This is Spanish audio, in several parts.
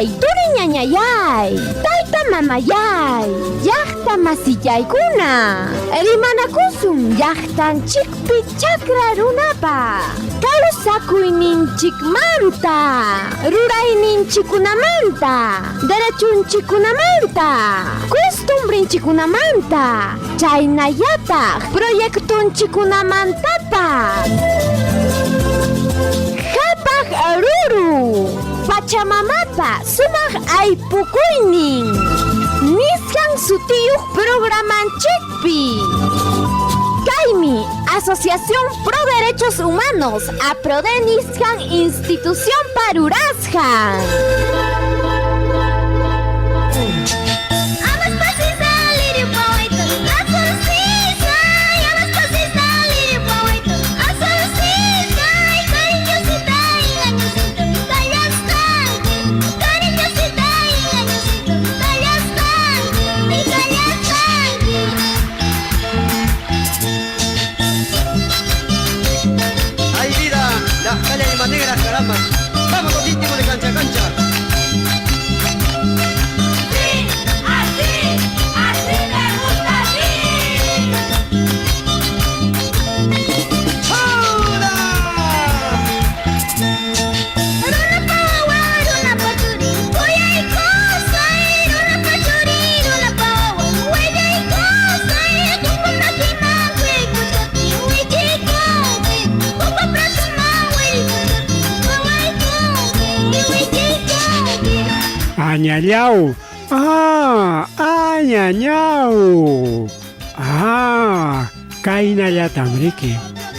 turiñañayay, tayta mamayay, llaqta masiyaykuna, rimanakusun llaqtanchikpi chakra runapa, kawsakuyninchikmanta, rurayninchikunamanta, derechunchikunamanta, costumbrinchikunamanta, chaynallataq proyectunchikunamantapas. Hapaq ruru, Pachamamapa sumaq aypukuynin, nisqan sutiyuq programanchikpi. Kaymi Asociación Pro Derechos Humanos APRODE nisqan institución parurasqan. Negras, caramba. Vamos los íntimos de cancha a cancha. Sí, así me gusta a mí. ¡Hola! Runa pawa, runa pachuri, oye y cosa, runa pachuri, runa pawa, oye y cosa, tu compra tu imagen, escuchate, oye y cosa, tu compra tu Añañau. Añañau. Kainallatamriki.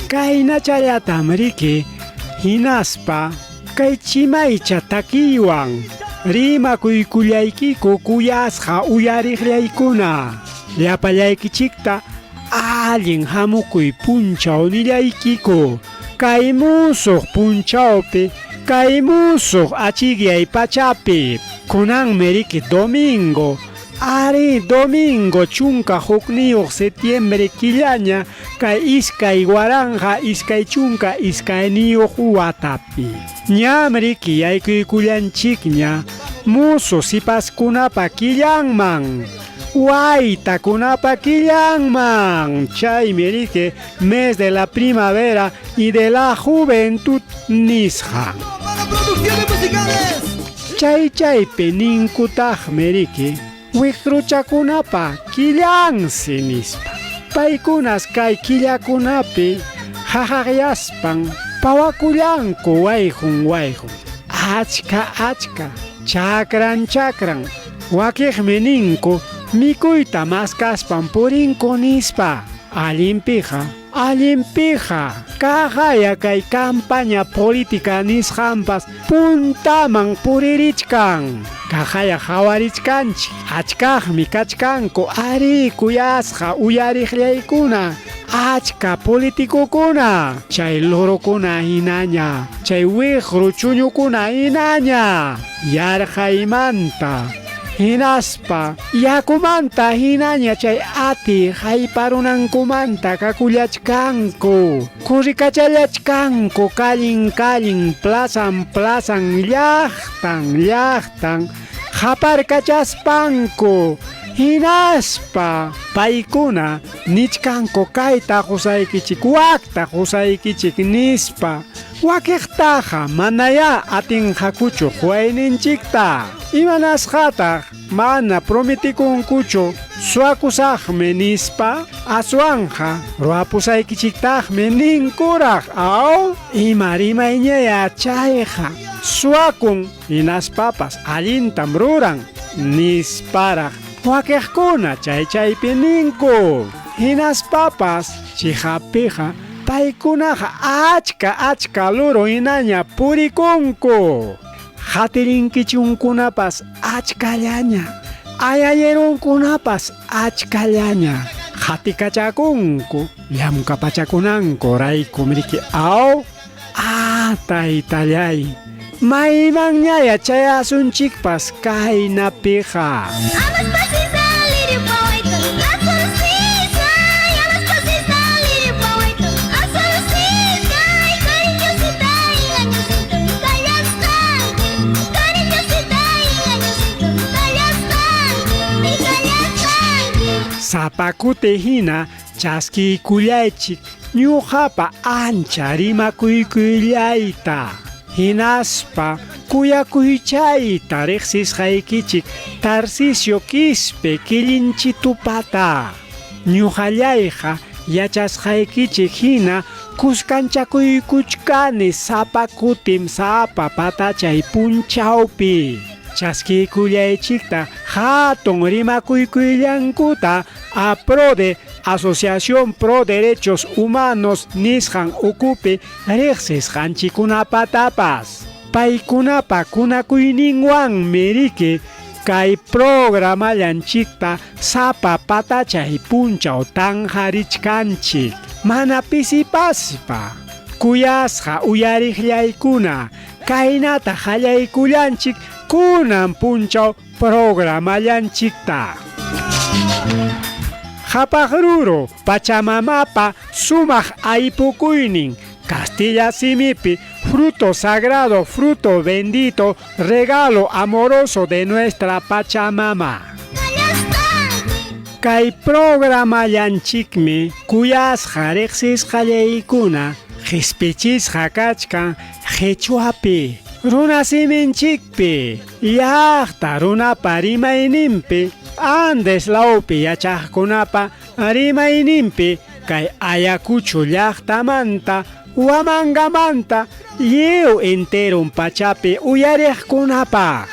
Kainachallatamriki. Hinaspa. Kay chimaycha takiwan. Rimakuykullaykiku kuyasqa uyariqllaykuna. Llapallaykichikta allin hamukuy punchaw nillaykiku. Kay musuq punchawpi. Kay musuq achigyay pachapi. Kunan meriki domingo. Ari domingo chunka hukniyuq septiembre killaña. Kay iskay waranja iskay chunka iskayniyuq watapi. Ñamriki yaykuykullanchikña. Musu sipaskunapa killanman. Waytakunapa killanman. Chay meriki mes de la primavera y de la juventud nisqa. ¡Producciones musicales! Chaypi ninkutaq meriki wiqruchakunapa killansi nispa. Paykunas kay killakunapi hahaqyaspan pawakullanku wayjun. Achka chakran wakiqmi ninku mikuyta maskaspan purinku nispa. Allimpija kaqaya kay campaña política nisqanpas puntaman puririchkan. Kaqaya hawarichkanchik. Achkaqmi kachkanku ari kuyasqa uyariqllaykuna. Achka politikukuna. Chay lorukuna hinaña. Chay wiqru chuñukuna hinaña. Yarqaymanta. Hinaspa yakumanta hinaña chay ati hayparunankumanta kakullachkanku. Kurikachallachkanku kallin plazan llaqtan haparkachaspanku. Hinaspa paykuna nichkanku kayta qusaykichik wakta qusaykichik nispa. Wakiqtaqa manaya atinqakuchu wayninchikta. Imanasqataq mana prometikunkuchu suakusaqmi nispa. Aswanja ruapusaykichiktaqmi ninkuraq. Ima rimayñaya chayqa suakun hinaspapas allintam ruran nisparaq. Wakiqkuna chaypi ninku. Hinaspapas chiqapiqa paykunaqa achka luru hinaña purikunku. Hatirinkichunkunapas achkallaña. Ayayerunkunapas achkallaña. Hatikachakunku. Llamkapachakunanku rayku mriki taytallay. Maymanñaya chay asunchikpas kaynapiqa. Sapakute hina chaskiykullaychik ñuqapa ancha rimakuykuyllaita. Hinaspa kuyakuychayta riqsisqaykichik Tarcisio Quispe Quilinchitupata. Ñuqallayqa yachasqaykichik hina kuskanchakuykuchkani sapakutim sapa patachay punchawpi. Chaskiykullaychikta hatun rimakuykullankuta APRODE Asociación Pro Derechos Humanos nisqan ukupi riqsisqanchikunapatapas. Paykunapa kunakuyninwanmi riki kay programallanchikta sapa patachay punchaw tanqarichkanchik. Mana pisipaspa kuyasqa uyariqllaykuna kaynata qallaykullanchik kunan punchaw programallanchikta. Hapaqruru Pachamamapa sumaq aypukuynin Castilla simipi fruto sagrado, fruto bendito, regalo amoroso de nuestra Pachamama. Kay programallanchikmi kuyasqa riqsisqallaykuna qispichisqa kachkan qhichwapi, runa siminchikpi, llaqta runapa rimayninpi, Andes lawpi yachaqkunapa rimayninpi, kay Ayacucho llaqtamanta, Huamangamanta, lliw enterum pachapi uyariqkunapaq.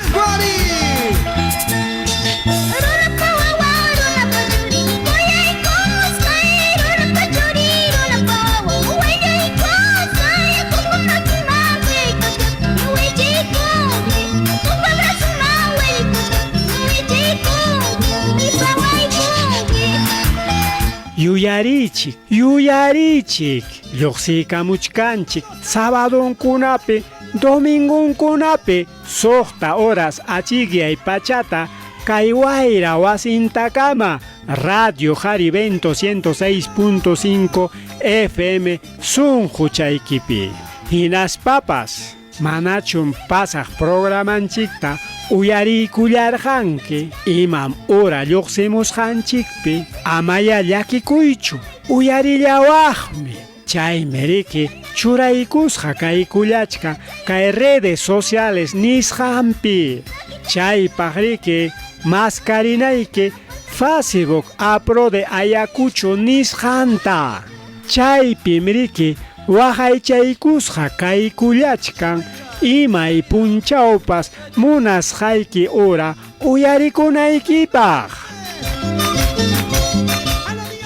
Yuyarichik, lluqsiykamuchkanchik, sabadonkunapi, domingunkunapi, suqta horas achikyay pachata, kay wayra wasintakama, Radio Jaribento 106.5 FM sunquchaykipi. Hinaspapas, manachun pasaq programanchikta, uyarikullarqanki imam ura lluqsimusqanchikpi amaya llakikuychu uyarillawaqmi chaymi riki churaykusqa kaykullachka kay redes sociales nisqanpi chaypaq riki mascarinayki Facebook APRODE Ayacucho nisqanta chaypim riki waqaychaykusqa kaykullachkan imay punchawpas munasqayki ura uyarikunaykipaq.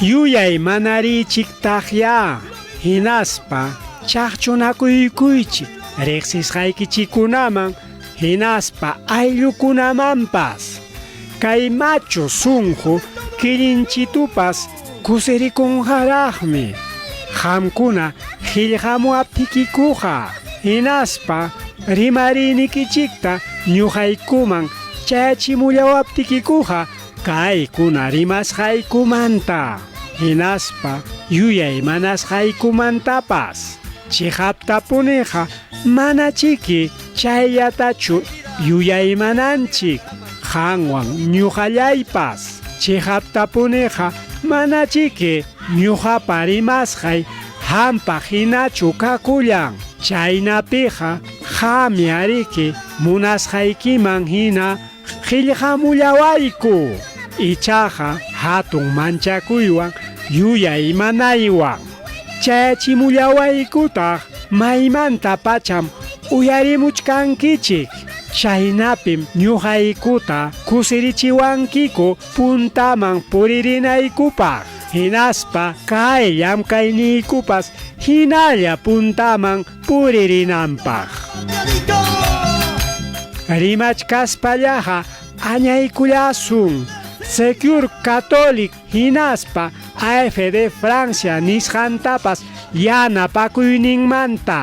Yuyay manarichiktaqya hinaspa chaqchunakuykuychik riqsisqaykichikunaman hinaspa ayllukunamanpas kay macho sunqu kirinchitupas kusirikunjaraqmi qamkuna qillqamuaptikikuqa hinaspa rimarinikichikta ñuqaykuman chayachimulawaptikikuqa kaykuna rimasqaykumanta hinaspa yuyay manasqaykumantapas chiqaptapuniqa manachiki chayllatachu yuyaymananchik qanwan ñuqallaypas chiqaptapuniqa manachiki ñuqapa rimasqay hampa hinachu kakullan chaynapiqa qamyariki munasqaykiman hina qillqamulawayku ichaqa hatun manchakuywan yuyay manaywan chayachimullawaykutaq maymanta pacham uyarimuchkankichik chaynapim ñuqaykuta kusirichiwankiku puntaman puririnaykupaq hinaspa kay llamkayniykupas hinalla puntaman puririnanpaq rimachkaspallaqa añaykullasun Secure Catholic hinaspa AFD Francia nisqantapas yanapakuyninmanta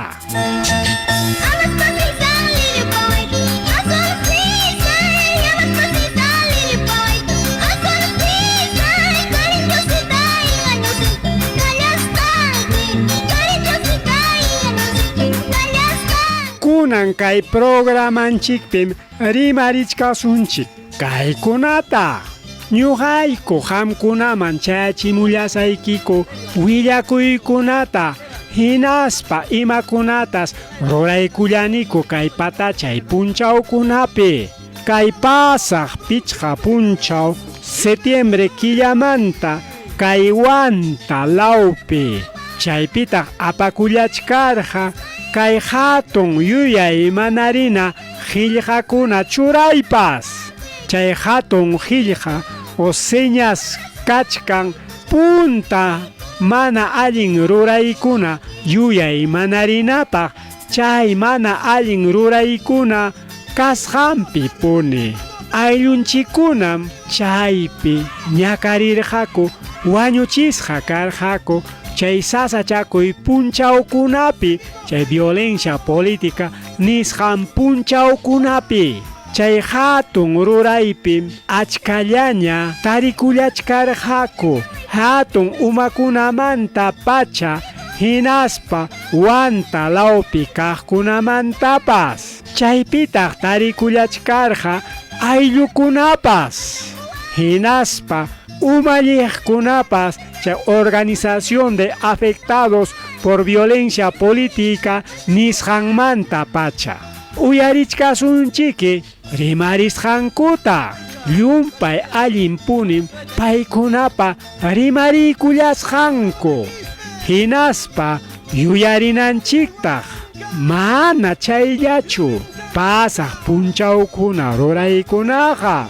kunan kay programanchikpim rimarichkasunchik kaykunata ñuqayku qamkunaman chayachimullasaykiku willakuykunata hinaspa imakunatas ruraykullaniku kay patachay punchawkunapi. Kay pasaq pichqa punchaw septiembre killamanta kay wanta lawpi chaypitaq apakullachkarqa kay hatun yuyay manarina qillqakuna churaypas. Chay hatun qillqa o señas kachkan punta mana allin ruraykuna yuyay manarinapaq chay mana allin ruraykuna kasqanpi puni. Ayllunchikunam chaypi ñakarirqaku wañuchisqa karqaku chay sasachakuy punchawkunapi chay violencia política nisqan punchawkunapi. Chay hatun ruraypi achkallaña tarikullachkarqaku hatun umakunamanta pacha hinaspa wanta lawpi kaqkunamantapas. Chaypitaq tarikullachkarqa ayllukunapas hinaspa umalliqkunapas chay organización de afectados por violencia política nisqanmanta pacha. Uyarichkasunchiki rimarisqankuta llumpay allin punim paykunapa rimariykullasqanku. Hinaspa yuyarinanchiktaq mana chayllachu pasaq punchawkuna ruraykunaqa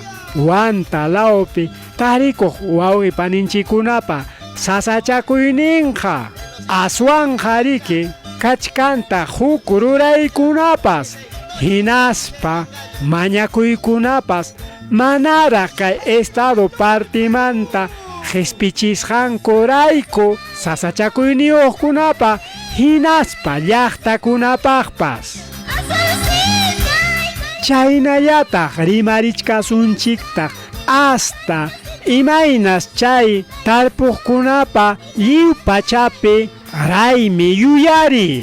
wanta lawpi tarikuq wawqi paninchikunapa sasachakuyninqa aswan qariki kachkanta huk ruraykunapas hinaspa mañakuykunapas manaraq kay estado partimanta qhispichisqankurayku sasachakuyniyuqkunapa hinaspa llaqtakunapaqpas. Chaynallataq rimarichkasunchiktaq hasta imaynas chay tarpuqkunapa lliw pachapi raymi yuyari.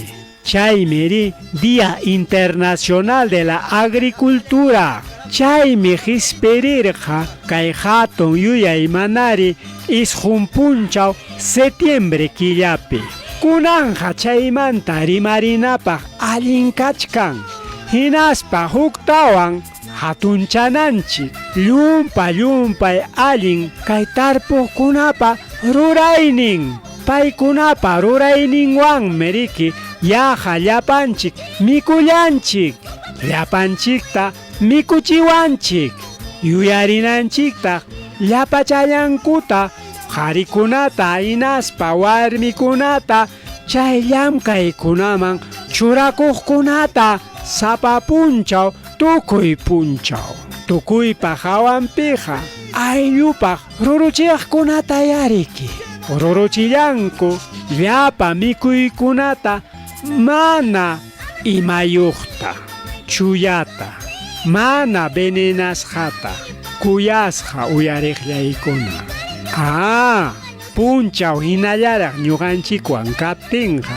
Chaymiri Día Internacional de la Agricultura. Chaymi qhispirirqa kay hatun yuyay manari isqun punchaw septiembre killapi. Kunanja chaymanta rimarinapaq allin kachkan. Hinaspa huktawan hatunchananchik llumpay allin kay tarpuqkunapa ruraynin. Paykunapa rurayninwanmi riki yaqa llapanchik mikullanchik. Llapanchikta mikuchiwanchik. Yuyarinanchiktaq llapachallankuta qharikunata hinaspa warmikunata chay llamkaykunaman churakuqkunata sapa punchaw tukuy punchaw. Tukuypa hawanpiqa ayllupaq ruruchiqkunata yariki. Ruruchillanku llapa mikuykunata mana imayuqta chuyata mana venenasqata kuyasqa uyariqllaykuna. Punchaw hinallaraq ñuqanchikwan kaptinqa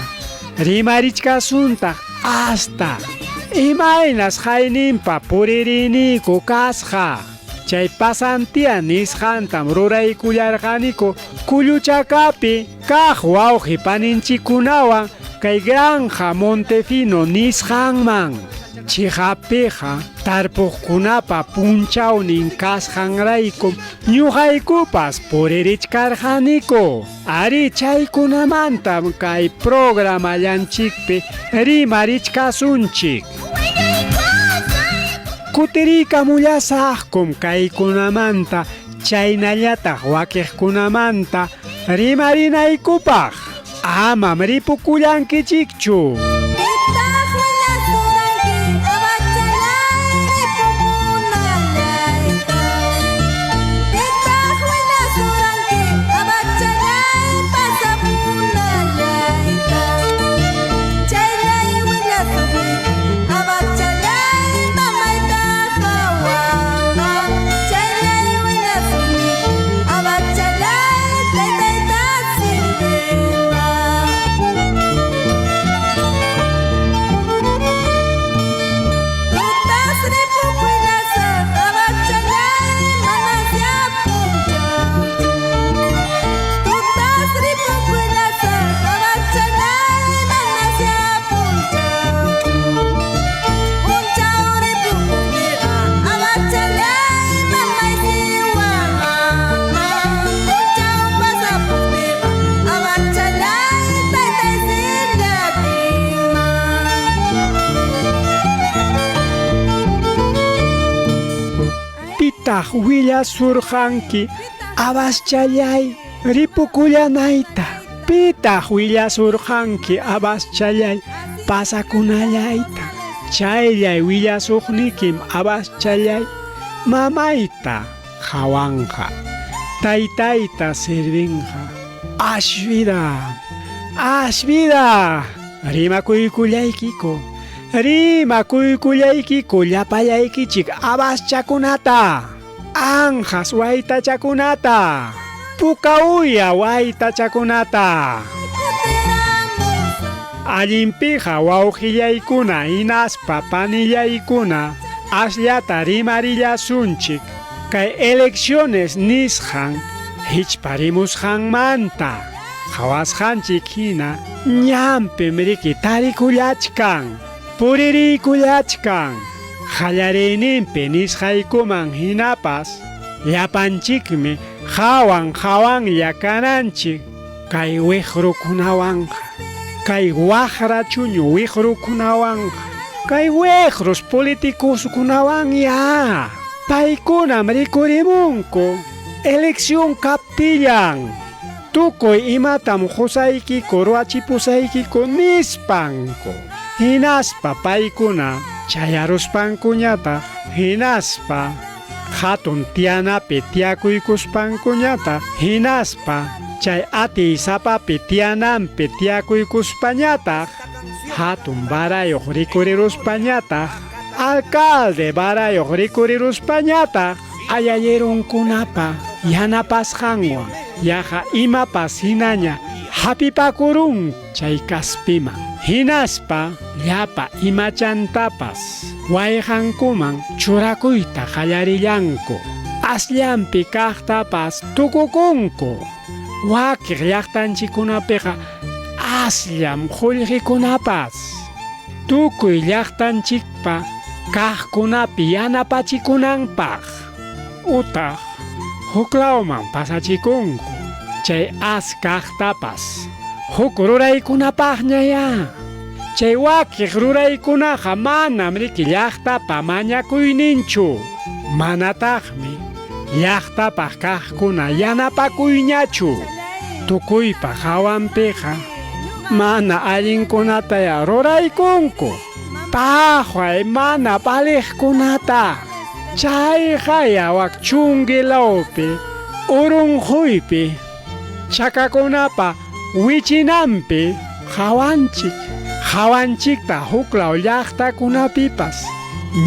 rimarichkasuntaq hasta imaynas hayninpa puririniku kasqa. Chay pasantia nisqantam ruraykullarqaniku kulluchakapi kaq wawqi paninchikunawan kay granja Montefino nisqanman. Chiqapiqa tarpuqkunapa punchawnin kasqanraykum ñuqaykupas puririchkarqaniku. Ari chaykunamantam kay programallanchikpi rimarichkasunchik. Kutirikamullashaqkum kaykunamanta chaynallataq wakiqkunamanta rimarinaykupaq. Amam ripukullankichikchu. pitaq willasurqanki abaschallay ripukullanayta? Pitaq willasurqanki abaschallay pasakunallayta? Chayllay willasuqnikim abaschallay mamayta qhawanqa, taytayta sirvinqa. Ashvida, rimakuykullaykiku llapallaykichik abaschakunata, anjas waytachakunata, pukauya waytachakunata. Allinpiqa wawqillaykuna hinaspa panillaykuna ashllata rimarillasunchik kay elecciones nisqan hichparimusqanmanta qhawasqanchik hina ñampim riki tarikullachkan, puririkullachkan. Qallariyninpi nisqaykuman hinapas llapanchikmi qhawanlla kananchik kay wiqrukunawanqa, kay waqra chuñu wiqrukunawanqa, kay wiqrus politikuskunawanya. Paykunam rikurimunku elección kaptillan, tukuy imatam qusaykiku ruachipusaykiku nispanku. Hinaspa paykuna chayaruspankuñataq, hinaspa hatun tianapi tiyakuykuspankuñataq, hinaspa chay atiy sapapi tiyananpi tiyakuykuspañataq, hatun barayuq rikuriruspañataq, alcalde barayuq rikuriruspañataq, ayayirunkunapa yanapasqanwan yaqa imapas hinaña hapipakurun chay kaspiman. Hinaspa llapa imachantapas wayqankuman churakuyta qallarillanku, ashllanpi kaqtapas tukukunku. Wakiq llaqtanchikunapiqa ashllam qullqikunapas, tukuy llaqtanchikpa kaqkunapi yanapachikunanpaq utaq huklawman pasachikunku. Chay kaqtapas huk ruraykunapaqñaya. Chay wakiq ruraykunaqa manam riki llaqtapa mañakuyninchu, manataqmi llaqtapaq kaqkuna yanapakuyñachu. Tukuypa hawanpiqa mana allinkunataya ruraykunku, paqay mana baliqkunata. Chayqa wak chunguilawpi urunquypi chakakunapa wichinanpi hawanchikta huklaw llaqtakunapipas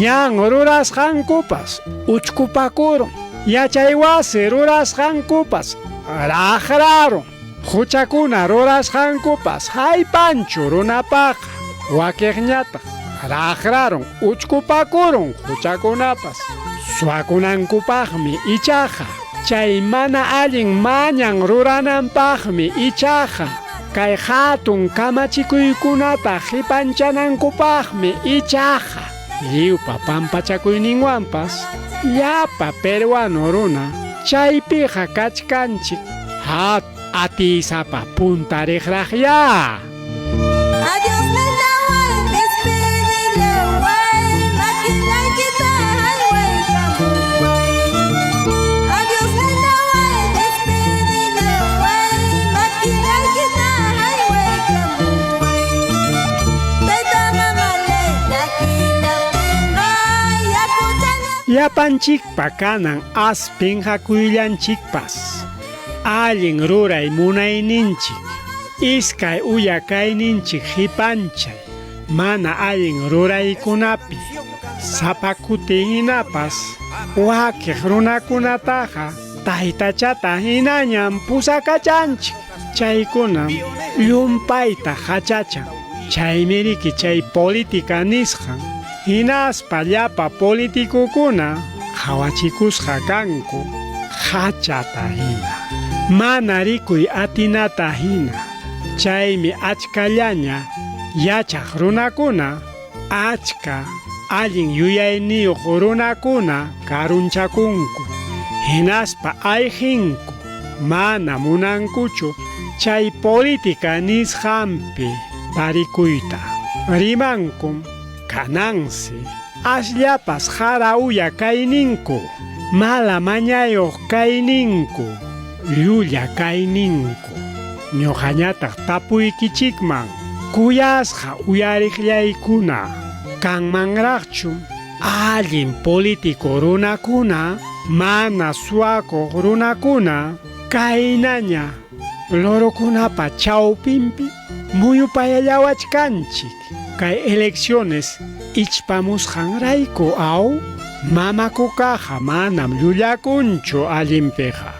ñan rurasqankupas uchkupakurun, yachay wasi rurasqankupas raqrarun, huchakuna rurasqankupas haypanchu runapaqa, wakiqñataq raqrarun uchkupakurun huchakunapas. Suwakunankupaqmi ichaqa chay mana allin mañan rurananpaqmi ichaqa kay hatun kamachikuykunata qipanchanankupaqmi ichaqa lliwpa pampachakuyninwanpas llapa peruano runa chaypiqa kachkanchik atisapa punta riqraqlla. Adiós me la voy, despídele güey, maquinayquita highway Camuay. Adiós me la voy, despídele güey, maquinayquita highway Camuay. Teta mamale, taquila pinga, yakutana. Llapanchikpa kanan aspin hakuyllanchikpas allin ruray munayninchik, iskay uyakayninchik hipanchay mana allin ruraykunapi sapakutin hinapas wakiq runakunataqa taytachata hinañam pusakachanchik. Chaykunam llumpayta hachachan. Chaymi riki chay política nisqan hinaspa llapa politikukuna hawachikusqa kanku hachata hina, mana rikuy atinata hina. Chaymi achkallaña yachaq runakuna, achka allin yuyayniyuq runakuna karunchakunku, hinaspa ayqinku mana munankuchu chay política nisqanpi parikuyta. Rimankum kanansi ashllapas hara uya kayninku mala mañayoq kayninku, llulla kayninku, ñuqañataq tapuykichikman, kuyasqa uyariqllaykuna, kanmanraqchu allin político runakuna, mana suwakuq runakuna, kaynaña lorokunapa chawpinpi muyupayallawachkanchik, kay elecciones ichpamusqanrayku aw mamakukaqa manam llullakunchu allinpiqa.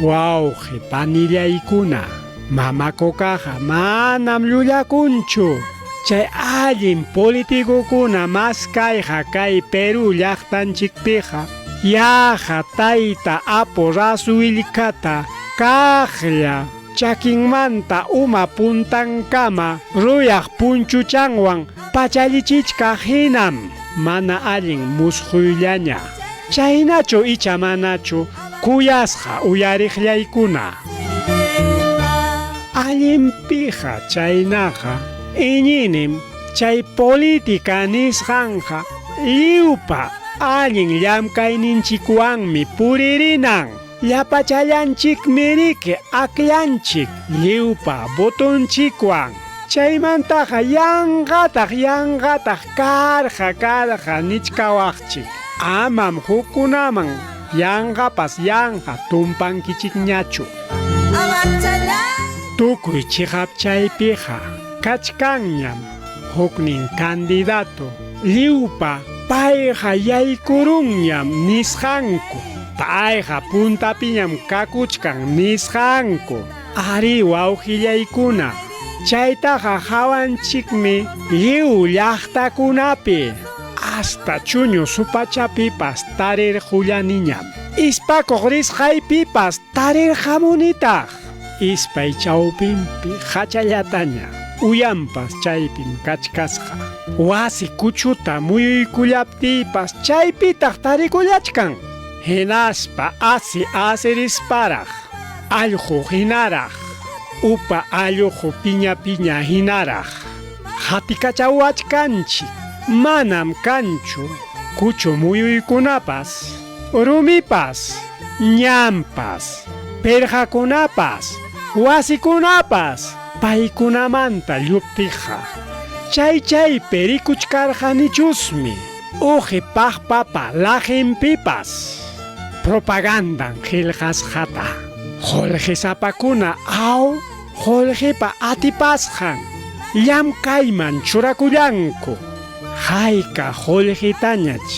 Wawqi panillaykuna, mamakukaqa manam llullakunchu. Chay allin politikukuna mas kayqa kay Perú llaqtanchikpiqa yaqa tayta apo rasu willkata kaqlla chakinmanta uma puntankama ruyaq punchuchanwan pachallichichka hinam mana allin musquyllaña. Chaynachu icha manachu kuyasqa uyariqllaykuna. Allinpiqa chaynaqa iñinim chay política nisqanqa lliwpa allin llamkayninchikwanmi puririnan. Llapachallanchikmi riki akllanchik lliwpa botonchikwan. Chaymantaqa yanqataq karqa nichkawaqchik. Amam hukkunaman yanqapas yanqa tumpankichikñachu. Tukuy chiqapchaypiqa kachkanñam huknin candidato lliwpa payqa yaykurunñam nisqanku. Payqa puntapiñam kakuchkan nisqanku. Ari wawqillaykuna, chaytaqa hawanchikmi lliw llaqtakunapi hasta chuñu supachapipas tarirqullaniñam. Ispakuq risqaypipas tarirqamunitaq. Ispay chawpinpi hachallataña uyampas chaypim kachkasqa. Wasi kuchuta muyuykullaptiypas chaypitaq tarikullachkan. Hinaspa asirisparaq, allqu hinaraq, upa allqu piña hinaraq. Hatikachawachkanchik, manam kanchu kuchu muyuykunapas, rumipas, ñampas, perjakunapas, wasikunapas, paykunamanta lluptiqa. Chay perikuchkarqanichusmi, uji paqpapa lajinpipas. Propagandan qillqasqata. Jorge sapakuna aw Jorgepa atipasqan. Llamkayman churakullanku. Hayka Jorgetañach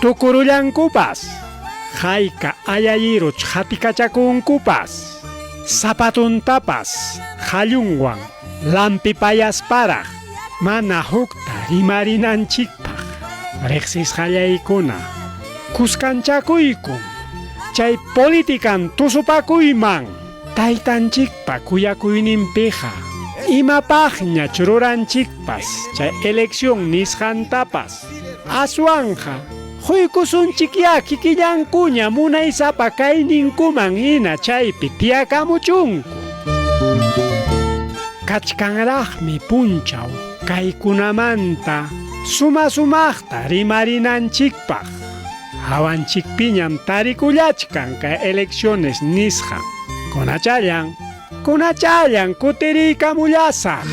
tukurullankupas. Hayka ayayiruch hatikachakunkupas. Zapatuntapas hallunwan lampipayasparaq. Mana hukta rimarinanchikpaq. Riqsisqallaykuna kuskanchakuyku. Chay politikan tusupakuyman taytanchikpa kuyakuyninpiqa imapaqña chururanchikpas chay elección nisqantapas aswanja quykusunchik ya kikillankuña munaysapa kayninkuman hina chaypi tiyakamuchunku. Kachkanraqmi punchaw kaykunamanta sumaqta rimarinanchikpaq. Hawanchikpiñam tarikullachkan kay elecciones nisqan. Kunachallan kutiriykamullasaq.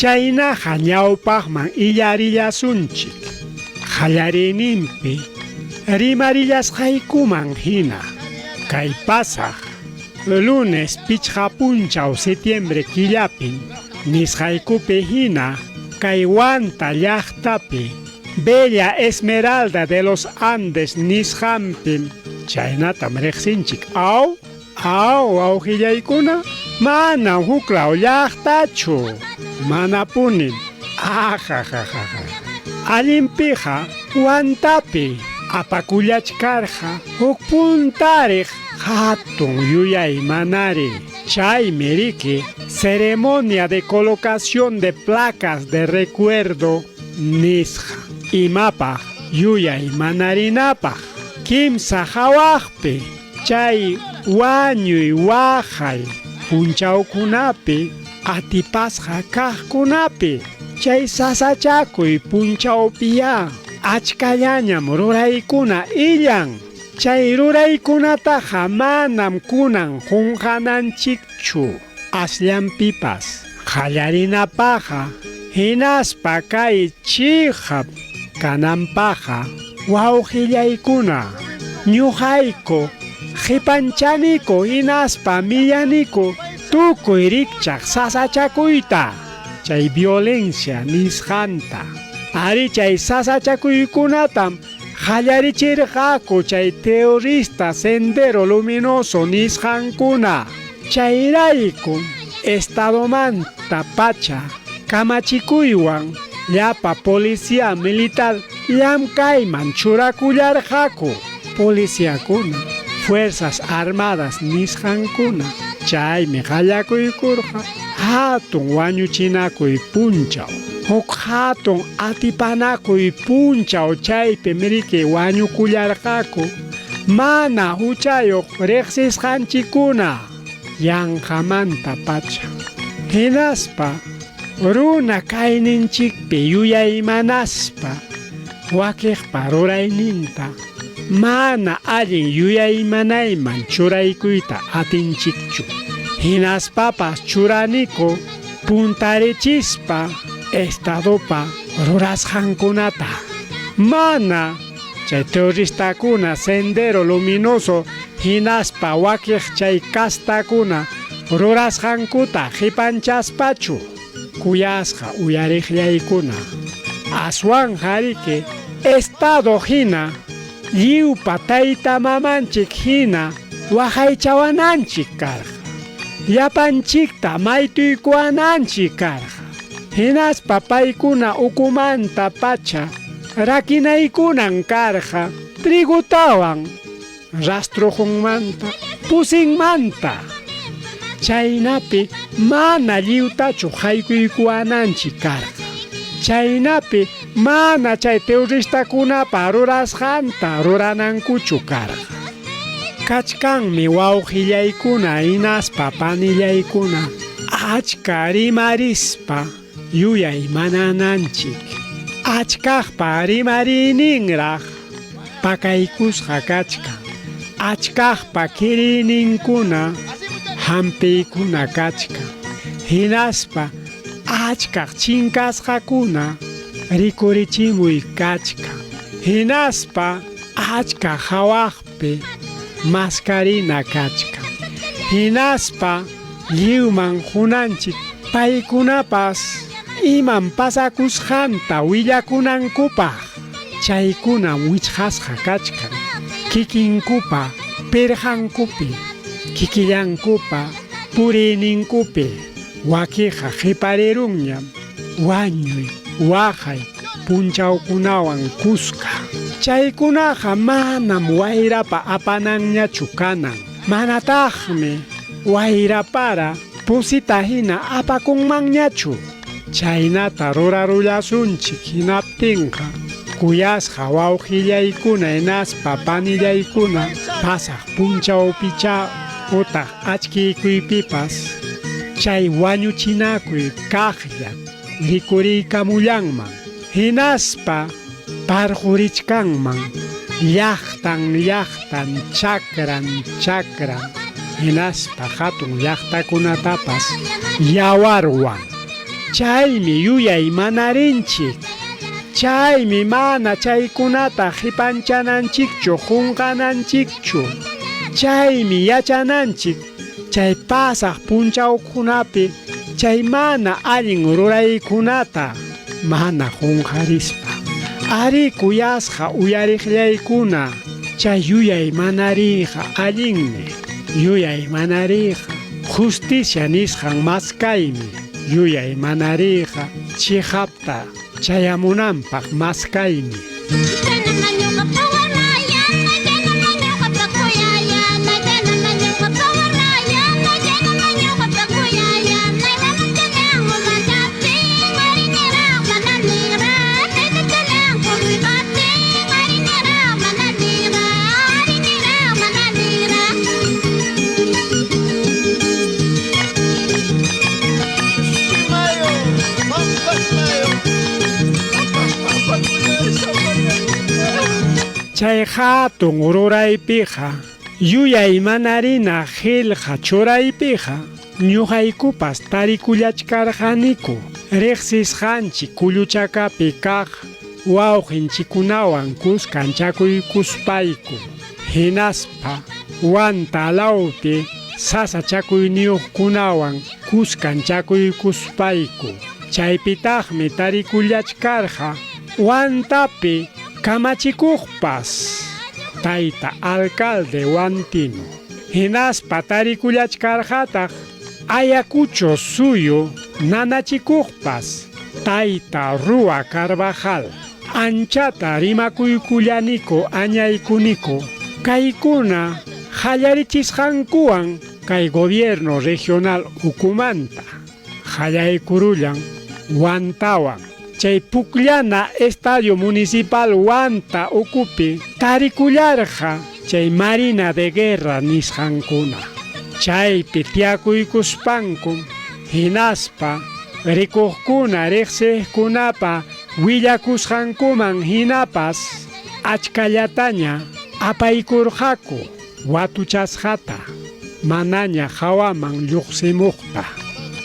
Chaynaqa ñawpaqman illarillasunchik. Qallarininpi rimarillasqaykuman hina. Kay pasaq lunes pichqa punchaw septiembre killapin nisqaykupi hina kay Wanta llaqtapi Bella Esmeralda de los Andes nisqanpim chaynatam riqsinchik. Awqillaykuna manam huklaw llaqtachu mana punin. Allinpiqa Wantapi apakullachkarqa huk puntariq hatun yuyay manari. Chaymi riki ceremonia de colocación de placas de recuerdo nisqa. Imapaq yuyay manarinapaq kimsa hawaqpi chay wañuy waqay punchawkunapi atipasqa kaqkunapi chay sasachakuy punchawpiya achkallañam ruraykuna illan. Chay ruraykunataqa manam kunan qunqananchikchu ashllanpipas qallarinapaqa hinaspa kay chiqap kananpaqa wawqillaykuna ñuqayku qipanchaniku hinaspa millaniku tukuy rikchaq sasachakuyta chay violencia nisqanta. Ari chay sasachakuykunatam qallarichirqaku chay terrorista Sendero Luminoso nisqankuna. Chayrayku Estadomanta pacha kamachikuywan llapa policía militar llamkayman churakullarqaku. Policíakuna, Fuerzas Armadas nisqankuna. Chaymi qallakuykurqa hatun wañuchinakuy punchaw. Huk hatun atipanakuy punchaw chaypi miriki wañukullarqaku. Mana huchayuq riqsisqanchikuna yanqamanta pacha. Hinaspa runa kayninchikpi yuyaymanaspa wakiqpa rurayninta mana allin yuyaymanayman churaykuyta atinchikchu. Hinaspapas churaniku puntarichispa estadopa rurasqankunata. Mana chay terroristakuna Sendero Luminoso hinaspa wakiq chay kastakuna rurasqankuta qipanchaspachu. Kuyasqa uyariqllaykuna aswan hariki estado hina lliwpa tayta mamanchik hina waqaychawananchik karqa. Llapanchikta maytuykuwananchik karqa. Hinaspa paykuna ukumanta pacha rakinaykunan karqa trigutawan rastrujunmanta pusinmanta. Chaynapi mana lliwtachu haykuykuwananchik karqa. Chaynapi mana chay terroristakunapa rurasqanta ruranankuchu karqa. Kachkanmi wawqillaykuna hinaspa panillaykuna achka rimarispa yuyay manananchik. Achkaqpa rimarininraq pakaykusqa kachkan. Achkaqpa kirininkuna hampiykuna kachkan. Hinaspa achkaq chinkasqakuna rikurichimuy kachkan. Hinaspa achka hawaqpi mascarina kachkan. Hinaspa lliwman hunanchik paykunapas iman pasakusqanta willakunankupaq. Chaykuna wichqasqa kachkan. Kikinkupa pirqankupi, kikillankupa purininkupi wakiqa qiparirunñam wañuy waqay punchawkunawan kuska. Chaykunaqa manam wayrapa apananñachu kanan. Manataqmi wayrapara pusita hina apakunmanñachu. Chaynata rurarullasunchik hinaptinqa kuyasqa wawqillaykuna hinaspa panillaykuna pasaq punchawpicha utaq achkiykuypipas chay wañuchinakuy kaqlla rikuriykamullanman. Hinaspa parqurichkanman llaqtan chakran hinaspa hatun llaqtakunatapas yawarwan. Chaymi yuyay manarinchik Chaymi mana chaykunata qipanchananchikchu qunqananchikchu. Chaymi yachananchik chay pasaq punchawkunapi chay mana allin ruraykunata mana qunqarispa. Ari kuyasqa uyariqllaykuna chay yuyay manariqa allinmi. Yuyay manariqa justicia nisqan maskaymi. Yuyay manariqa chihapta chayamunanpaq maskaymi. Chay hatun ruraypiqa yuyay manarina qillqa churaypiqa ñuqaykupas tarikullachkarqaniku riqsisqanchik kulluchakapi kaq wawqinchikunawan kuskanchakuykuspayku hinaspa wanta alawpi sasachakuyniyuqkunawan kuskanchakuykuspayku chaypitaqmi tarikullachkarqa wantapi kamachikuqpas tayta alcalde Wantino hinaspa tarikullachkarqataq Ayacucho suyu nanachikuqpas tayta Rua Carvajal anchata rimakuykullaniku añaykuniku kaykuna qallarichisqankuwan kay gobierno regional ukumanta qallaykurullan wantawan chay pukllana estadio municipal Wanta ukupi tarikullarqa chay marina de guerra nisqankuna chaypi tiyakuykuspanku hinaspa rikuqkuna riqsiqkunapa willakusqankuman hinapas achkallataña apaykurqaku watuchasqata manaña hawaman lluqsimuqta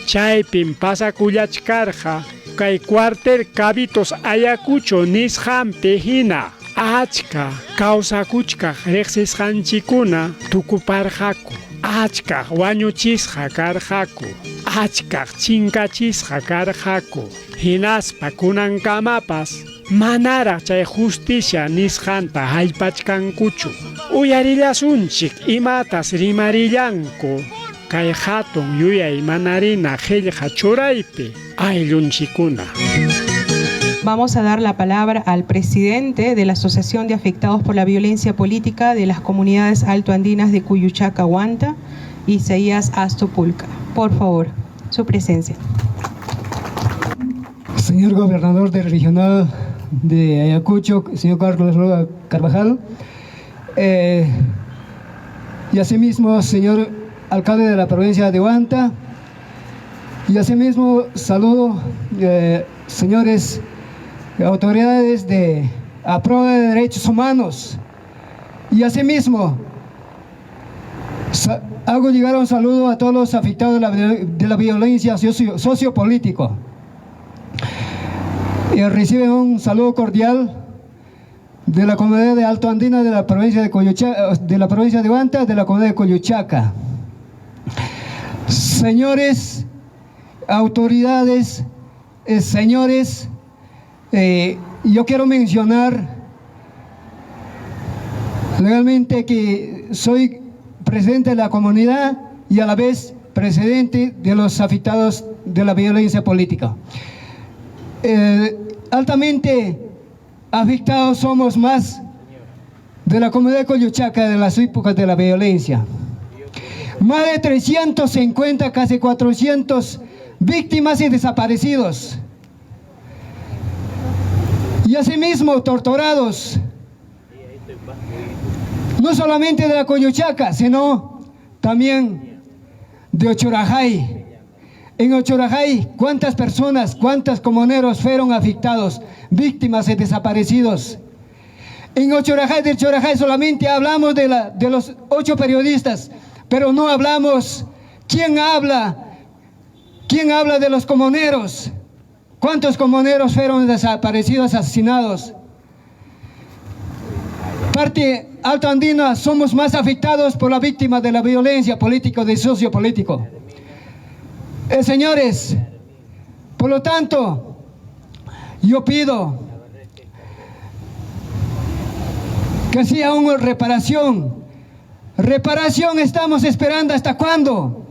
chaypin pasakullachkarqa kay cuartel Cabitos Ayacucho nisqanpi hina achka kawsakuchkaq riqsisqanchikuna tukuparqaku achkaq wañuchisqa karqaku achkaq chinkachisqa karqaku hinaspa kunankamapas manaraq chay justicia nisqanta hallpachkankuchu uyarillasunchik imatas rimarillanku kay hatun yuyay manarina qillqa churaypi ayllunchikuna. Vamos a dar la palabra al presidente de la Asociación de Afectados por la Violencia Política de las Comunidades Altoandinas de Cuyuchaca, Huanta, Isaías Astopulca. Por favor, su presencia. Señor gobernador del regional de Ayacucho, señor Carlos Rua Carvajal, y asimismo, señor alcalde de la provincia de Huanta, y asimismo saludo, señores autoridades de Aprueba de Derechos Humanos, y asimismo hago llegar un saludo a todos los afectados de la violencia sociopolítica. Y reciben un saludo cordial de la comunidad de Alto Andina de la provincia de Huanta, de la comunidad de Cuyuchaca. Señores autoridades, señores, yo quiero mencionar legalmente que soy presidente de la comunidad y a la vez presidente de los afectados de la violencia política. Altamente afectados somos más de la comunidad de Cuyuchaca de las épocas de la violencia. Más de 350, casi 400 víctimas y desaparecidos. Y asimismo torturados. No solamente de la Cuyuchaca, sino también de Ochorajay. En Ochorajay, ¿cuántas personas, cuántos comuneros fueron afectados, víctimas y desaparecidos? En Ochorajay, de Ochorajay solamente hablamos de los 8 periodistas, pero no hablamos quién habla de los comuneros. ¿Cuántos comuneros fueron desaparecidos, asesinados? Parte Alto Andina somos más afectados por la víctima de la violencia política y sociopolítico. Señores, por lo tanto, yo pido que sea una reparación. Reparación estamos esperando ¿hasta cuándo?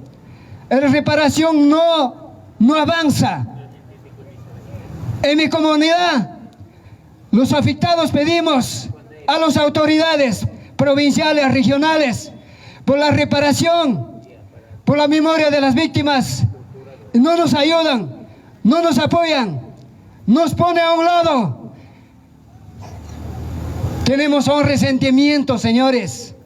La reparación no avanza. En mi comunidad, los afectados pedimos a las autoridades provinciales, regionales, por la reparación, por la memoria de las víctimas. No nos ayudan, no nos apoyan, nos ponen a un lado. Tenemos un resentimiento, señores.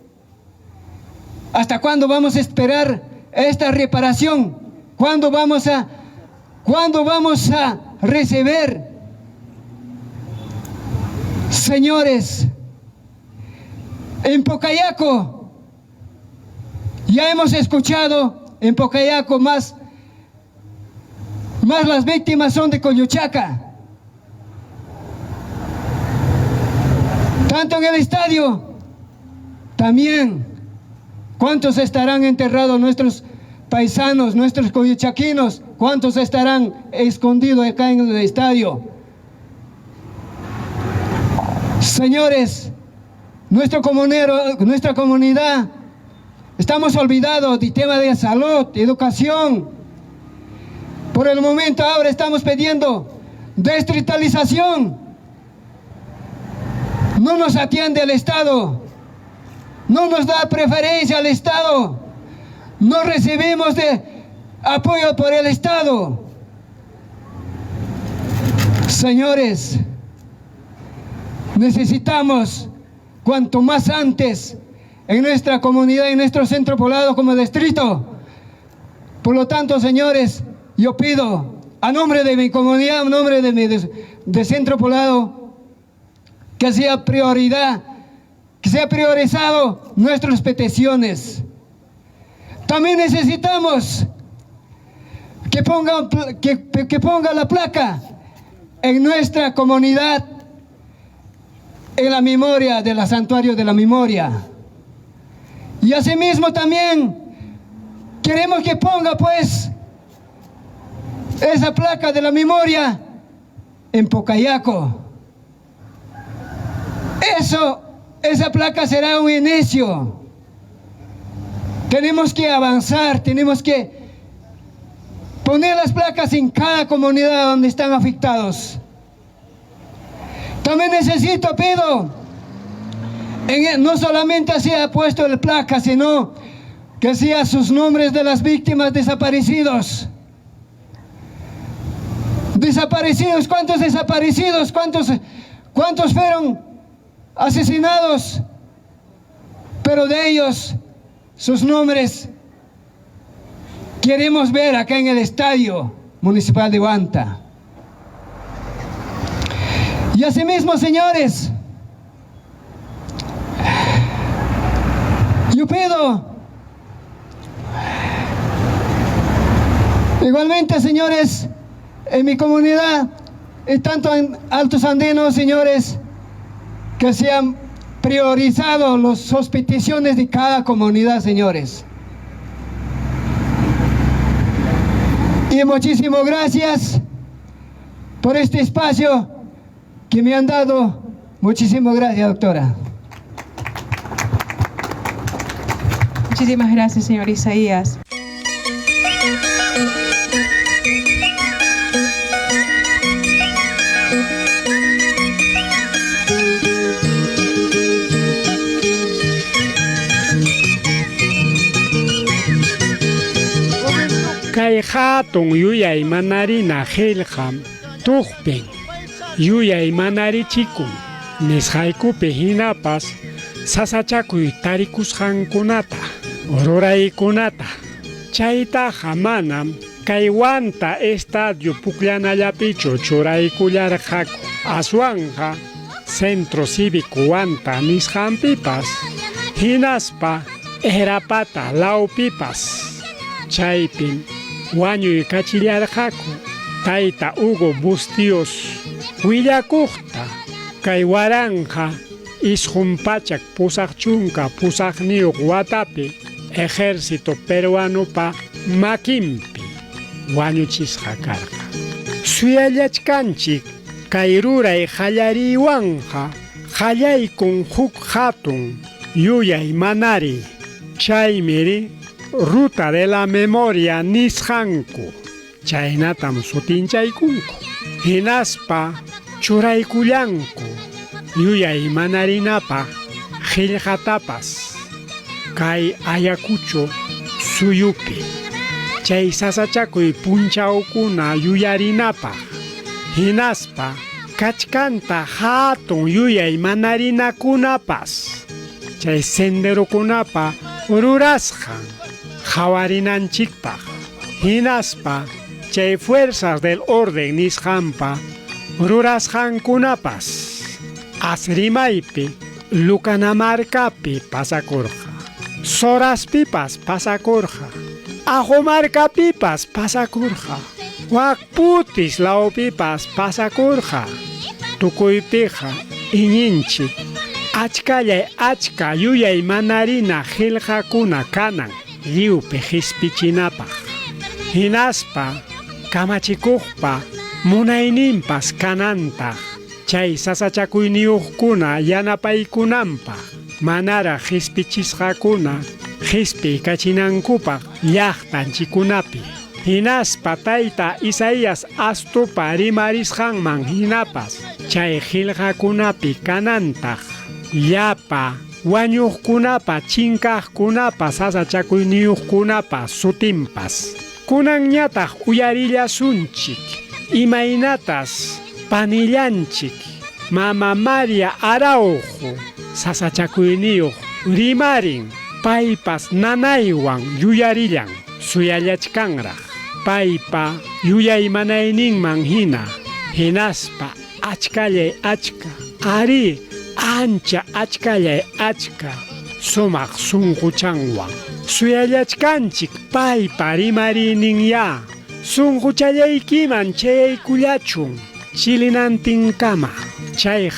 ¿Hasta cuándo vamos a esperar esta reparación? ¿Cuándo vamos a recibir? Señores, en Pocayaco, ya hemos escuchado, en Pocayaco más las víctimas son de Coyuchaca. Tanto en el estadio, también, ¿cuántos estarán enterrados nuestros paisanos, nuestros coyuchaquinos? ¿Cuántos estarán escondidos acá en el estadio? Señores, nuestra comunidad, estamos olvidados del tema de salud, educación. Por el momento ahora estamos pidiendo descentralización. No nos atiende el Estado, no nos da preferencia al Estado, no recibimos de apoyo por el Estado. Señores, necesitamos cuanto más antes en nuestra comunidad, en nuestro centro poblado como distrito. Por lo tanto, señores, yo pido a nombre de mi comunidad, a nombre de mi de centro poblado, que sea prioridad, que sea priorizado nuestras peticiones. También necesitamos que ponga la placa en nuestra comunidad, en la memoria del santuario de la memoria. Y asimismo también queremos que ponga pues esa placa de la memoria en Pocayaco. Esa placa será un inicio. Tenemos que avanzar, tenemos que poner las placas en cada comunidad donde están afectados. También pido, no solamente sea puesto la placa, sino que sea sus nombres de las víctimas desaparecidos. Desaparecidos, ¿cuántos desaparecidos? ¿Cuántos fueron asesinados? Pero de ellos, sus nombres, queremos ver acá en el Estadio Municipal de Huanta. Y asimismo, señores, yo pido, igualmente, señores, en mi comunidad, y tanto en Altos Andinos, señores, que sean priorizados las peticiones de cada comunidad, señores. Y muchísimas gracias por este espacio que me han dado. Muchísimas gracias, doctora. Muchísimas gracias, señor Isaías. Kay hatun yuyay manari najelham tuqpin yuyay manari chikun nisqaykupi hinapas sasachakuy tarikusqankunata ruraykunata chaytaqa manam kay Huanta estadio pukllanallapichu churaykullarqaku aswanqa Centro Cívico Huanta nisqanpipas hinaspa Erapata lawpipas chaypin wañuy kachillarqaku Taita Hugo Bustios willakukta kay waranja isqumpachak pusaq chunka pusaqniyuq watapi ejército peruano pa makinpi wañuchisqa karqa. Suyallachkanchik kay ruray qallariwanqa qallaykun huk hatun yuyay manari chaymiri ruta de la memoria nisqanku chaynatam sutinchaykunku hinaspa churaykullanku yuyay manarinapaq qillqatapas kay Ayacucho suyupi chay sasachakuy punchawkuna yuyarinapaq hinaspa kachkanta hatun yuyay manarinakunapas chay senderokunapa rurasqan qhawarinanchikpaq hinaspa chay fuerzas del orden nisqanpa rurasqankunapas Asrimaypi Lukanamarkapi pasakurqa Soraspipas pasakurqa Ajomarkapipas pasakurqa Wakputis lawpipas pasakurqa Tukuypiqa iñinchik achkallay achka yuyay manarina qillqakuna kanan lliwpi hispichinapaq hinaspa kamachikuqpa munayninpas kanantaq chay sasachakuyniyuqkuna yanapaykunanpaq manara hispichisqakuna hispi kachinankupaq llaqtanchikunapi hinaspa tayta Isaías astupa rimarisqanman hinapas chay qillqakunapi kanantaq llapa wañuqkunapa chinkaqkunapa sasachakuyniyuqkunapa sutinpas kunanñataq uyarillasunchik imaynatas panillanchik Mama María Araujo sasachakuyniyuq rimarin paypas nanaywan yuyarillan suyallachkanraq paypa yuyaymanayninman hina hinaspa achkallay achka ari ancha achkallay achka sumaq sunquchanwan suyallachkanchik paypa rimariyninya sunquchallaykiman chayaykullachun chilinantinkama chay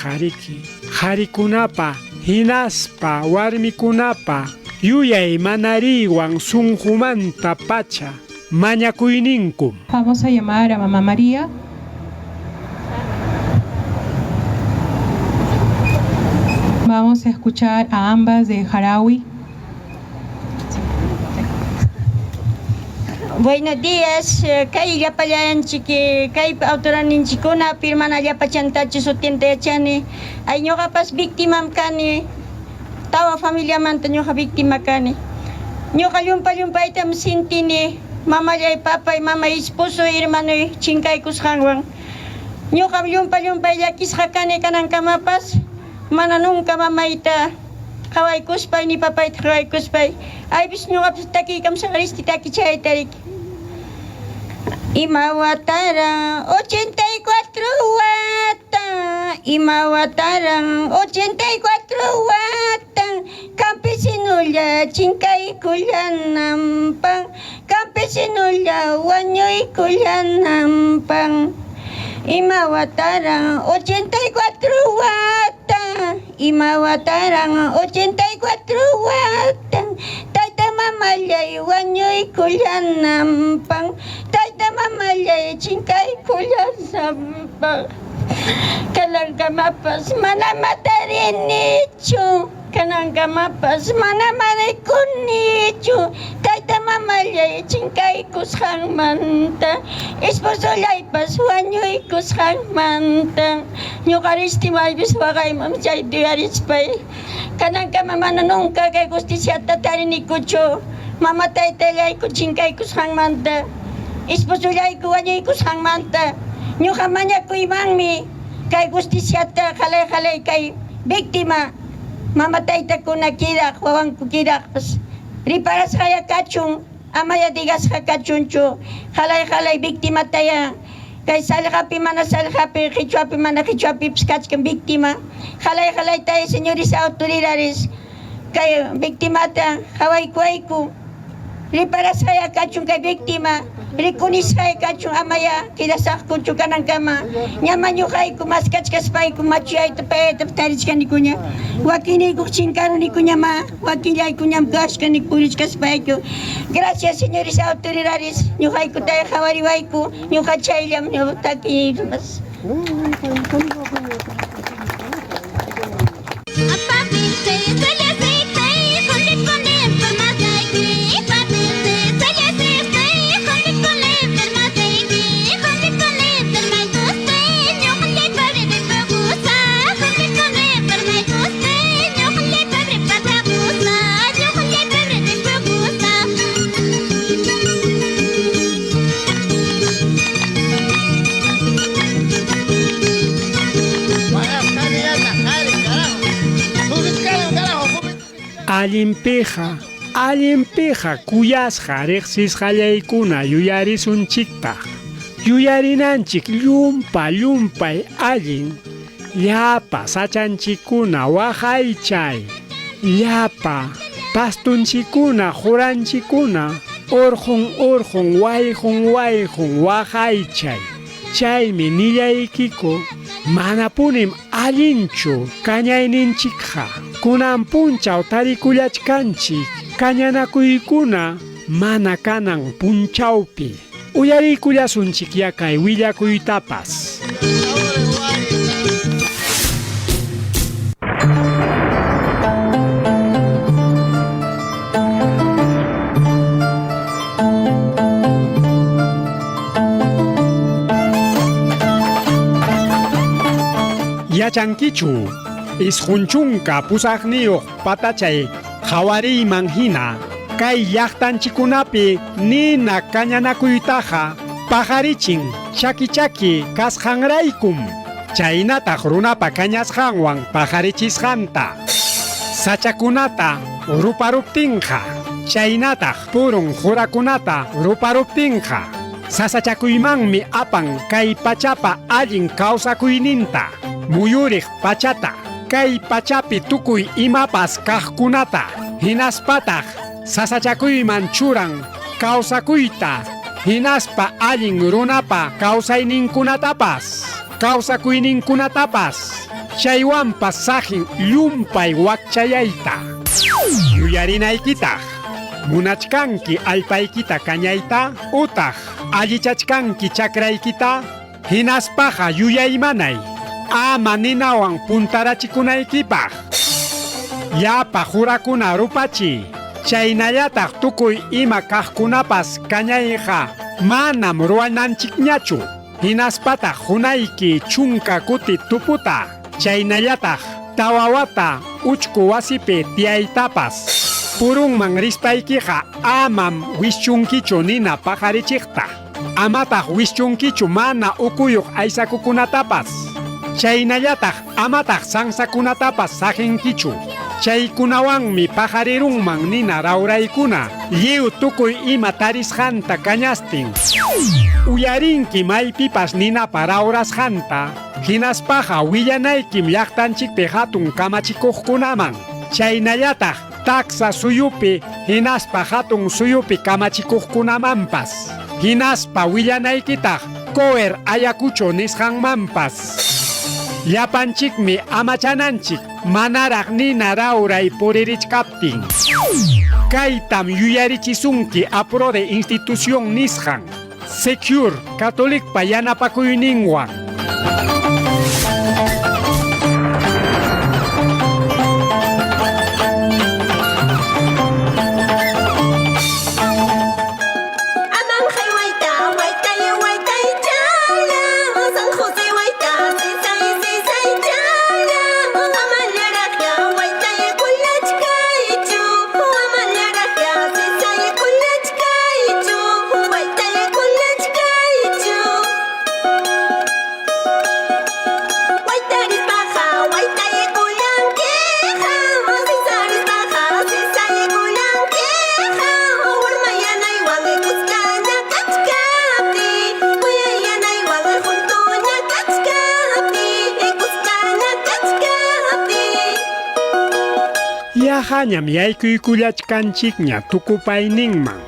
qharikunapa hinaspa warmikunapa yuyay manariwan sunqumanta pacha mañakuyninkum. Vamos a llamar a Mamá María. Vamos a escuchar a ambas de Jarawi. Buenos días, kay llapallayanchik, kay autoraninchikuna pirmana llapachantachi sutintayachani ay ñuqapas victimam kani tawa familiamanta ñuqa victima kani ñuqa llumpaytam sintini mamallay papay mamay esposo hermanoy chinkaykusqanwan ñuqa llumpay llakisqa kani kanankamapas mana nunca mamayta qhawaykuspay ni papayta qhawaykuspay aypis ñuqapas takiykam saqristi takichaytarik Imawataran 84 wata Imawataran 84 wata Campesinulla chinkaykullananpaq Campesinulla wañuykullananpaq Imawataran 84 wata Imawataran 84 wata Tayta mamallay wañuykullananpaq Tayta mamallay chinkaykullananpaq Kanankamapas mana matarinichu Kanankamapas mana marikunichu Tayta mamallay chinkaykusqanmanta Esposollaypas wañuykusqanmanta Ñuqaristimaypis waqayman chay yuyarispay Kanankama mana nunca kay justiciata tarinikuchu Mama taytallayku chinkaykusqanmanta Esposollayku wañuykusqanmanta Ñuqa mañakuymanmi kay justiciata qalay kay víctima Mama taytakuna kiraq, wawanku kiraqpas riparasqaya kachun, amaya digasqa kachunchu qalay víctima taya kay salqapi mana salqapi, qichwapi mana qichwapipas kachkan víctima qalay taya señores autoridades kay víctimata qhawaykuayku riparasqaya kachun kay víctima Rikunisay kachu amaya kilasak kuchu kanang kama. Nyamanyo kay kumaskat kaspay kumachay tapay taptaris kanikunya. Wakini kuchinkaru nikunya ma. Wakilay kunyam gas kanikuris kaspay ko. Gracias señores autoridades. Nyukay ko tayo kawariway ko. Nyukachaylam nyutaki mas. Allimpiqa kuyasqa riqsisqallaykuna yuyarisunchikpaq. Yuyarinanchik llumpay allin. Llapa sachanchikuna waqaychay. Llapa pastunchikuna juranchikuna. Urqun wayqun waqaychay. Chaymi nillaykiku mana punim allinchu kañayninchikqa. Kunan punchaw tarikullachkanchik. Kañanakuykuna mana kanan punchawpi. Uyariykullasunchik yakay willakuytapas. Yachankichu isqunchunka pusaqniyuq patachay hawariyman hina kay llaqtanchikunapi nina kañanakuytaqa pajarichin chaki kasqanraykum. Chaynataq runapa kañasqanwan pajarichisqanta sachakunata ruparuptinqa. Chaynataq purun jurakunata ruparuptinqa sasachakuymanmi apan kay pachapa allin kawsakuyninta. Muyuriq pachata kay pachapi tukuy imapas kaqkunata hinaspataq sasachakuyman churan kawsakuyta. Hinaspa allin runapa kawsayninkunatapas kawsakuyninkunatapas chaywanpas saqin llumpay wakchayayta. Yuyarinaykitaq munachkanki allpaykita kañayta utaq allichachkanki chakraykita. Hinaspaqa yuyaymanay ama ninawan puntarachikunaykipak. Llapa jurakuna rupachi. Chaynallataq tukuy ima kaqkunapas kañayqa manam ruwananchikñachu. Hinaspataq hunayki chunka kuti tuputa. Chaynallataq tawawata uchku wasipi tiyaytapas purunman rispaykiqa amam wischunkichu nina paqarichiqta. Amataq wischunkichu mana ukuyuq aysakukunatapas. Chaynallataq amataq sansakunatapas saqinkichu. Chaykunawanmi pajarirunman nina rawraykuna lliw tukuy ima tarisqanta kañastin. Uyarinki maypipas ninapa rawrasqanta. Hinaspaqa willanaykim llaqtanchikpi hatun kamachikuqkunaman. Chaynallataq taksa suyupi hinaspa hatun suyupi kamachikuqkunamanpas. Hinaspa willanaykitaq kower ayakucho nisqanmanpas. Llapanchikmi amachananchik manaraq nina rawray puririchkaptin. Kaytam yuyarichisunki apro de institución nisqan Secure Católicpa yanapakuyninwan. Yahañam yaykuykullachkanchikña tukupayninman.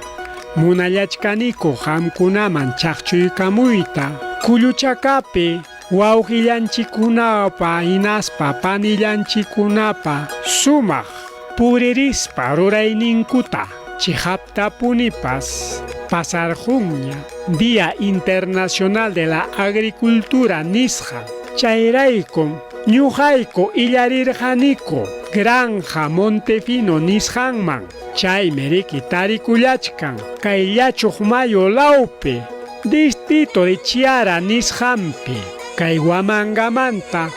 munallachkaniko hamkunaman chaqchuykamuyta Kulluchakapi wawqillanchikunapa hinaspa panillanchikunapa sumaq puririspa rurayninkuta chihaptapunipas pasarjunña Día Internacional de la Agricultura nisqa chayraykum ñuqayku illarirqaniku Granja Montefino nisqanman chaymi riki tarikullachkan kay Llachuq Mayo lawpi Distrito de Chiara nisqanpi kay Huamangamanta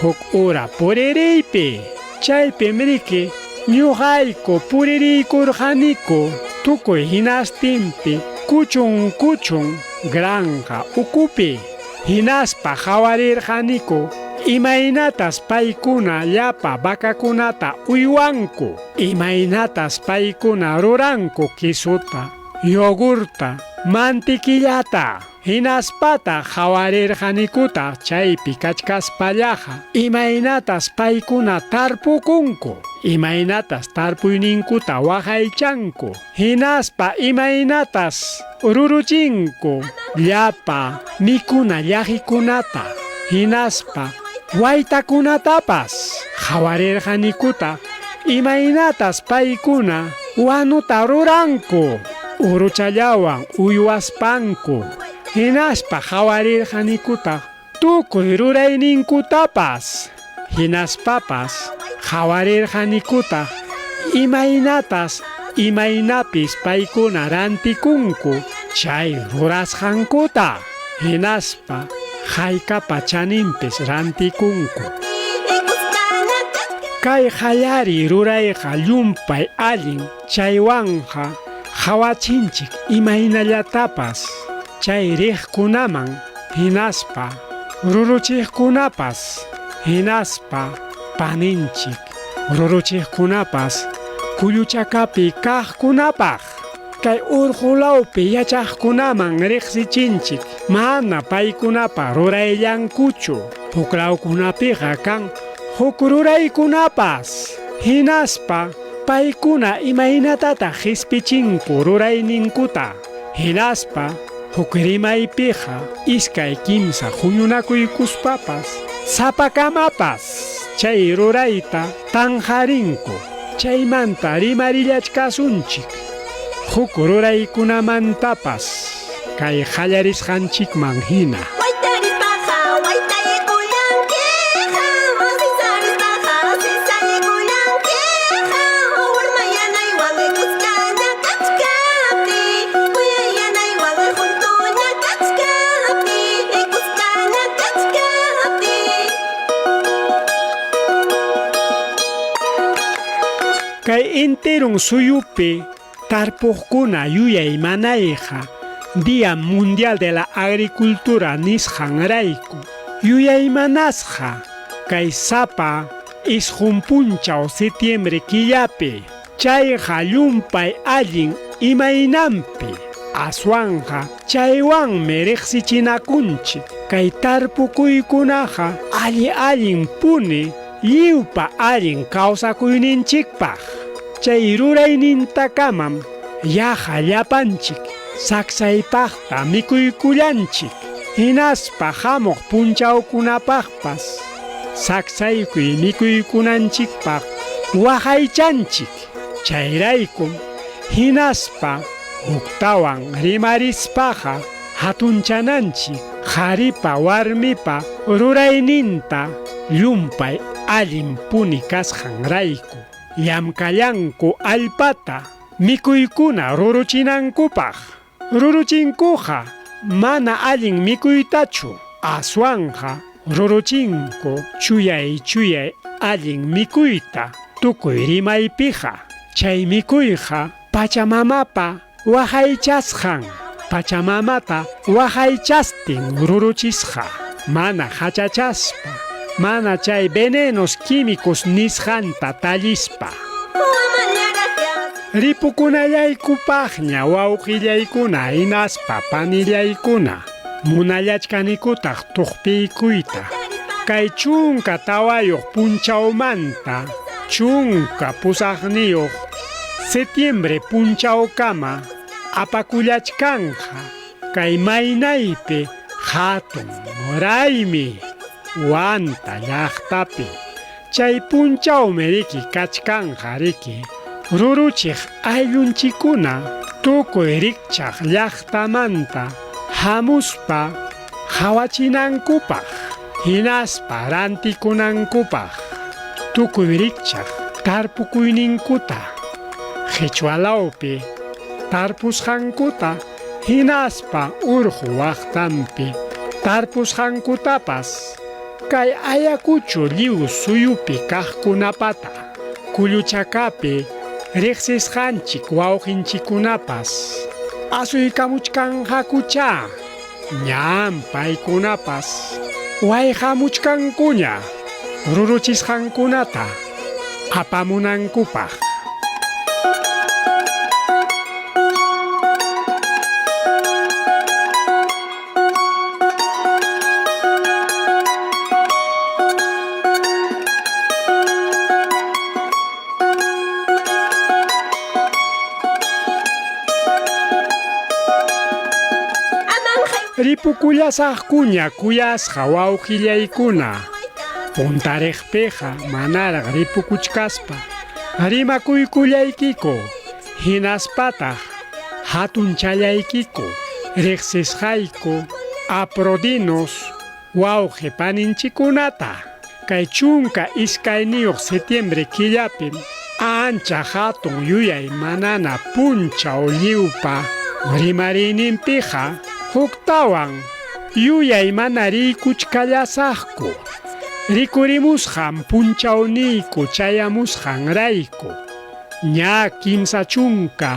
huk hora puririypi chaypim riki ñuqayku puririykurqaniku tukuy hinastinpi kuchun granja ukupi hinaspa hawarirqaniku imaynatas paykuna llapa vakakunata uywanku imaynatas paykuna ruranku kisuta yogurta mantiquillata hinaspata hawarirqanikuta chaypi kachkaspallaqa imaynatas paykuna tarpukunku imaynatas tarpuyninkuta waqaychanku hinaspa imaynatas ruruchinku llapa mikuna llaqikunata hinaspa waytakunatapas hawarirqanikuta imaynatas paykuna wanuta ruranku uruchallawan uywaspanku hinaspa hawarirqanikuta tukuy rurayninkutapas hinaspapas hawarirqanikuta imaynapis paykuna rantikunku chay rurasqankuta hinaspa haykapa chaninpis rantikunku kay hallari rurayqa llumpay allin chaywanja hawachinchik imaynallatapas chay riqkunaman hinaspa ruruchiqkunapas hinaspa paninchik ruruchiqkunapas kulluchakapi kaqkunapaq kay urqulawpi yachaqkunaman riqsichinchik mana paykunapa rurayllankuchu puklawkunapiqa kan huk ruraykunapas hinaspa paykuna imaynatata hispichinku rurayninkuta hinaspa huk rimaypiqa iskay kimsa huñunakuykuspapas sapakamapas chay rurayta tanjarinku chaymanta rimarillachkasunchik huk ruraykunamantapas kay hallarisqanchikman hina kay enterun suyupi tarpuqkuna yuyay manayqa Día Mundial de la Agricultura nisqanrayku yuyay manasqa kay sapa isqun punchaw septiembre killapi chayqa llumpay allin imaynanpi aswanja chaywanmi riqsichinakunchik kay tarpukuykunaqa allin puni lliwpa allin kawsakuyninchikpaq chay ruraynintakamam yaqa llapanchik saksaypaqta mikuykullanchik hinaspa hamuq punchawkunapaqpas saksaykuy mikuykunanchikpaq waqaychanchik chayraykum hinaspa huktawan rimarispaqa hatunchananchik qharipa warmipa rurayninta llumpay allin puni kasqanrayku llamkallanku allpata mikuykuna ruruchinankupaq ruruchinkuqa mana allin mikuytachu aswanja ruruchinku chuyay allin mikuyta tukuy rimaypiqa chay mikuyqa pachamamapa waqaychasqan pachamamata waqaychastin ruruchisqa mana hachachaspa mana chay venenos químicos nisqanta tallispa ripukunallaykupaqña wawqillaykuna hinaspa panillaykuna munallachkanikutaq tuqpiykuyta kay chunka tawayuq punchawmanta chunka pusaqniyuq septiembre punchawkama apakullachkanja kay maynaypi hatun raymi wanta llaqtapi chay punchawmi riki kachkanja riki ruruchik ayllunchikuna tukuy rikchaq llaqtamanta hamuspa hawachinankupaq hinaspa rantikunankupaq tukuy rikchaq tarpukuyninkuta qhichwalawpi tarpusqankuta hinaspa urqu waqtanpi tarpusqankutapas kay ayakuchu lliw suyupi kaqkunapata kulluchakapi riqsisqanchik wawqinchikunapas asuykamuchkanqakucha ñam paykunapas wayhamuchkankuña ruruchisqankunata apamunankupaq. Ripukullasaqkuña kuyasqa wawqillaykuna puntareqpiqa manaraq ripukuchkaspa rimakuykullaykiku hinaspataq hatun challaykiku riqsisqayku aprodinos wawqi paninchikunata kay chunka iskayniyuq septiembre killapim ancha hatun yuyay manana punchaw lliwpa rimariyninpiqa huktawan yuyay mana rikuchkallasaqku rikurimusqan punchawniyku chayamusqan rayku ña kimsa chunka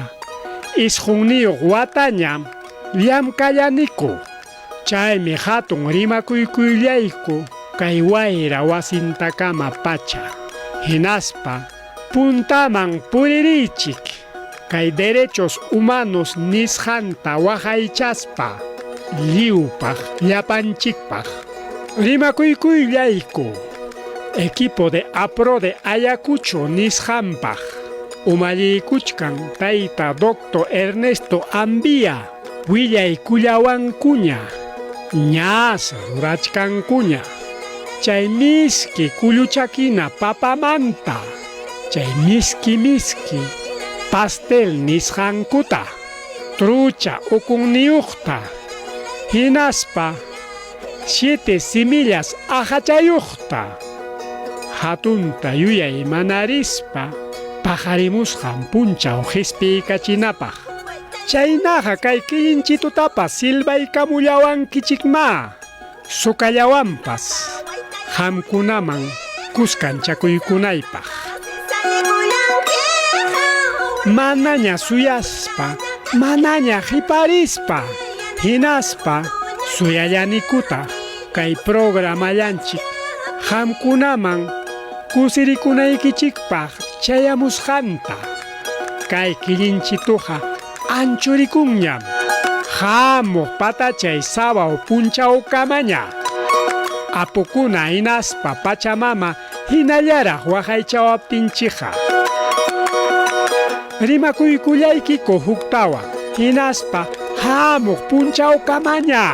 isqunniyuq watañam llamkallaniku chaymi hatun rimakuykullayku kay wayra wasintakama pacha hinaspa puntaman puririchik kay derechos humanos nisqanta waqaychaspa lliwpaq llapanchikpaq rimakuykullayku equipo de APRODE Ayacucho nisqanpaq umaliykuchkan tayta Dr. Ernesto Ambia willaykullawankuña ñas rurachkankuña chay miski kulluchakina papamanta chay miski pastel nisqankuta trucha ukunniyuqta hinaspa 7 semillas ajachayuqta hatunta yuyay manarispa paqarimusqan punchaw hisp'ikachinapaq chaynaqa kay killinchitutapas silbaykamullawankichikma sukallawanpas hamkunaman kuskanchakuykunaypaq manaña suyaspa manaña hiparispa hinaspa suyallanikuta kay programallanchik hamkunaman kusirikunaykichikpaq chayamusqanta kay killinchituqa anchurikunñam hamuq patachay sawaw punchawkamaña apukuna hinaspa pachamama hinallaraq waqaychawaptinchikqa rimakuykullaykiku huktawan hinaspa hamuq punchawkamaña